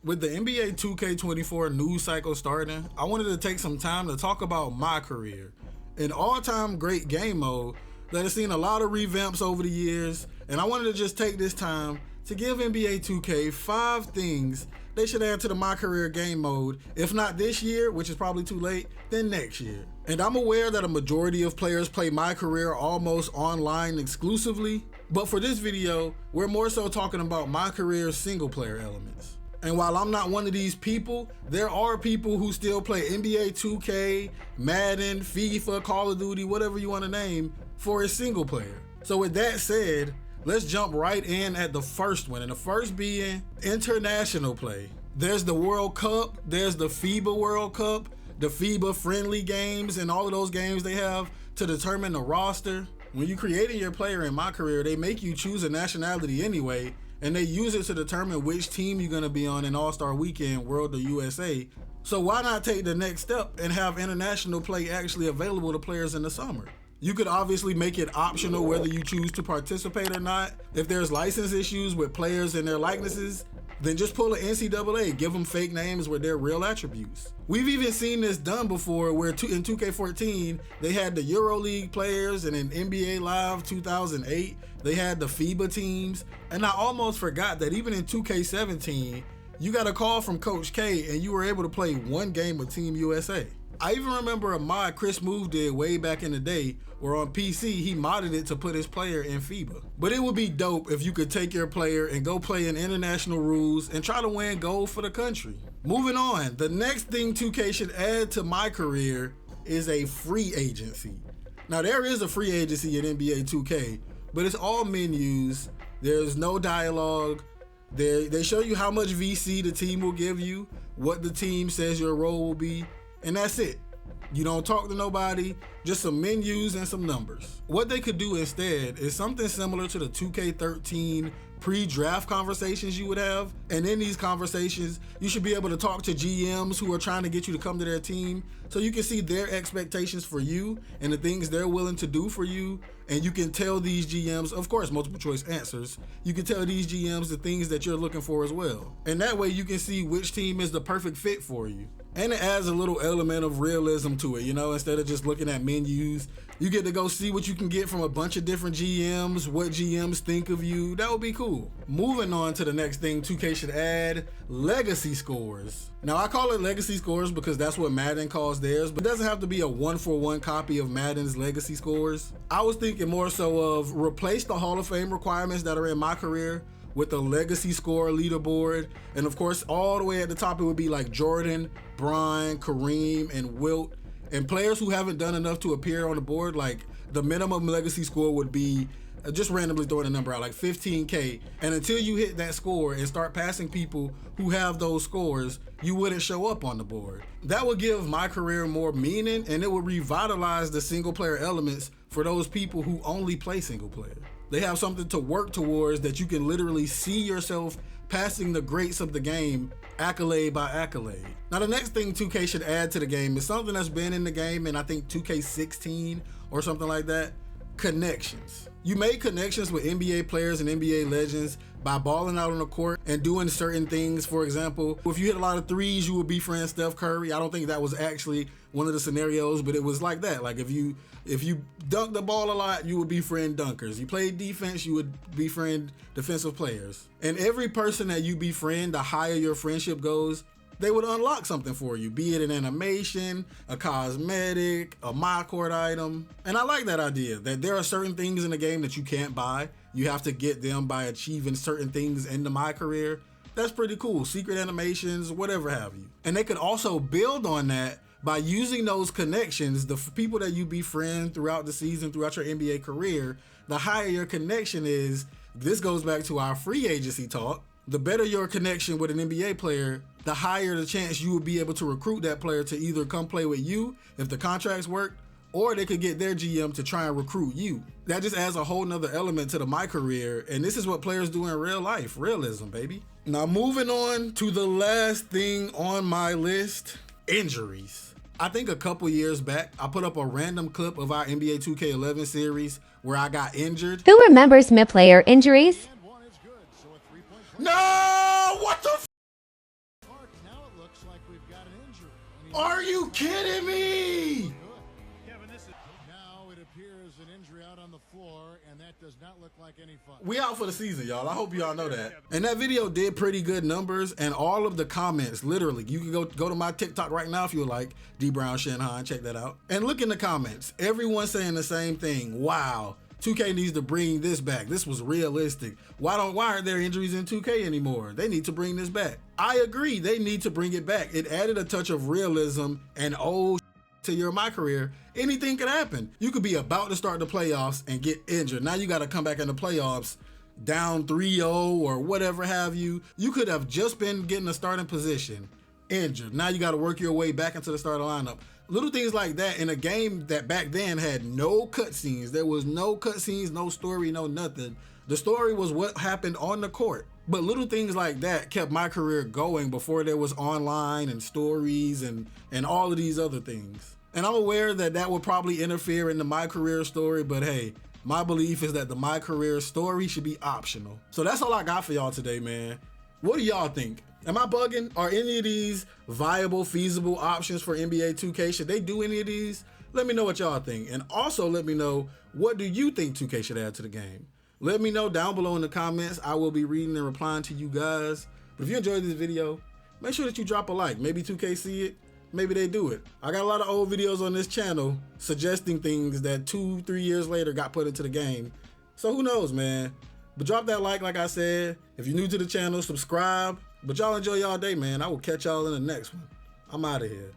With the NBA 2K24 news cycle starting, I wanted to take some time to talk about my career, an all-time great game mode that has seen a lot of revamps over the years, and I wanted to just take this time to give NBA 2K 5 things they should add to the My Career game mode, if not this year, which is probably too late, then next year. And I'm aware that a majority of players play My Career almost online exclusively, but for this video, we're more so talking about My Career's single player elements. And while I'm not one of these people, there are people who still play NBA 2K, Madden, FIFA, Call of Duty, whatever you want to name, for a single player. So with that said, let's jump right in at the first one, and the first being international play. There's the World Cup, there's the FIBA World Cup, the FIBA friendly games, and all of those games they have to determine the roster. When you're creating your player in My Career, they make you choose a nationality anyway, and they use it to determine which team you're going to be on in All-Star Weekend, World or USA. So why not take the next step and have international play actually available to players in the summer? You could obviously make it optional whether you choose to participate or not. If there's license issues with players and their likenesses, then just pull an NCAA, give them fake names with their real attributes. We've even seen this done before where in 2K14, they had the EuroLeague players, and in NBA Live 2008, they had the FIBA teams. And I almost forgot that even in 2K17, you got a call from Coach K and you were able to play one game with Team USA. I even remember a mod Chris Move did way back in the day where on PC he modded it to put his player in FIBA. But it would be dope if you could take your player and go play in international rules and try to win gold for the country. Moving on, the next thing 2K should add to My Career is a free agency. Now there is a free agency in NBA 2K, but it's all menus. There's no dialogue. They show you how much VC the team will give you, what the team says your role will be, and that's it. You don't talk to nobody, just some menus and some numbers. What they could do instead is something similar to the 2K13 pre-draft conversations you would have. And in these conversations, you should be able to talk to GMs who are trying to get you to come to their team so you can see their expectations for you and the things they're willing to do for you. And you can tell these GMs, of course, multiple choice answers, you can tell these GMs the things that you're looking for as well. And that way you can see which team is the perfect fit for you. And it adds a little element of realism to it, you know, instead of just looking at menus, you get to go see what you can get from a bunch of different GMs, what GMs think of you. That would be cool. Moving on to the next thing 2K should add, legacy scores. Now I call it legacy scores because that's what Madden calls theirs, but it doesn't have to be a one-for-one copy of Madden's legacy scores. I was thinking more so of replace the Hall of Fame requirements that are in My Career with a legacy score leaderboard. And of course, all the way at the top, it would be like Jordan, Brian, Kareem, and Wilt. And players who haven't done enough to appear on the board, like the minimum legacy score would be, just randomly throwing a number out, like 15K. And until you hit that score and start passing people who have those scores, you wouldn't show up on the board. That would give My Career more meaning, and it would revitalize the single player elements for those people who only play single player. They have something to work towards that you can literally see yourself passing the greats of the game accolade by accolade. Now the next thing 2K should add to the game is something that's been in the game in I think 2K16 or something like that, connections. You make connections with NBA players and NBA legends by balling out on the court and doing certain things. For example, if you hit a lot of threes, you would befriend Steph Curry. I don't think that was actually one of the scenarios, but it was like that. Like if you dunk the ball a lot, you would befriend dunkers. You played defense, you would befriend defensive players. And every person that you befriend, the higher your friendship goes, they would unlock something for you, be it an animation, a cosmetic, a My Court item. And I like that idea, that there are certain things in the game that you can't buy. You have to get them by achieving certain things in the My Career. That's pretty cool. Secret animations, whatever have you. And they could also build on that by using those connections, the people that you befriend throughout the season, throughout your NBA career. The higher your connection is, this goes back to our free agency talk, the better your connection with an NBA player, the higher the chance you will be able to recruit that player to either come play with you if the contracts work, or they could get their GM to try and recruit you. That just adds a whole nother element to the My Career, and this is what players do in real life, realism, baby. Now moving on to the last thing on my list, injuries. I think a couple years back, I put up a random clip of our NBA 2K11 series where I got injured. Who remembers mid-player injuries? No! What the looks like we've got an injury. Are you kidding me? Now it appears an injury out on the floor, and that does not look like any fun. We out for the season, y'all. I hope y'all know that. And that video did pretty good numbers, and all of the comments, literally, you can go to my TikTok right now if you would like, D Brown Shenhan, check that out. And look in the comments. Everyone's saying the same thing. Wow. 2K needs to bring this back. This was realistic. Why aren't there injuries in 2K anymore? They need to bring this back. I agree, they need to bring it back. It added a touch of realism and to your MyCareer. Anything could happen. You could be about to start the playoffs and get injured. Now you got to come back in the playoffs down 3-0 or whatever have you. You could have just been getting a starting position, injured. Now you got to work your way back into the starting lineup. Little things like that in a game that back then had no cutscenes. There was no cutscenes, no story, no nothing. The story was what happened on the court. But little things like that kept MyCareer going before there was online and stories and all of these other things. And I'm aware that that would probably interfere in the MyCareer story, but hey, my belief is that the MyCareer story should be optional. So that's all I got for y'all today, man. What do y'all think? Am I bugging? Are any of these viable, feasible options for NBA 2K? Should they do any of these? Let me know what y'all think. And also let me know, what do you think 2K should add to the game? Let me know down below in the comments. I will be reading and replying to you guys. But if you enjoyed this video, make sure that you drop a like. Maybe 2K see it, maybe they do it. I got a lot of old videos on this channel suggesting things that 2-3 years later got put into the game. So who knows, man? But drop that like I said. If you're new to the channel, subscribe. But y'all enjoy y'all day, man. I will catch y'all in the next one. I'm out of here.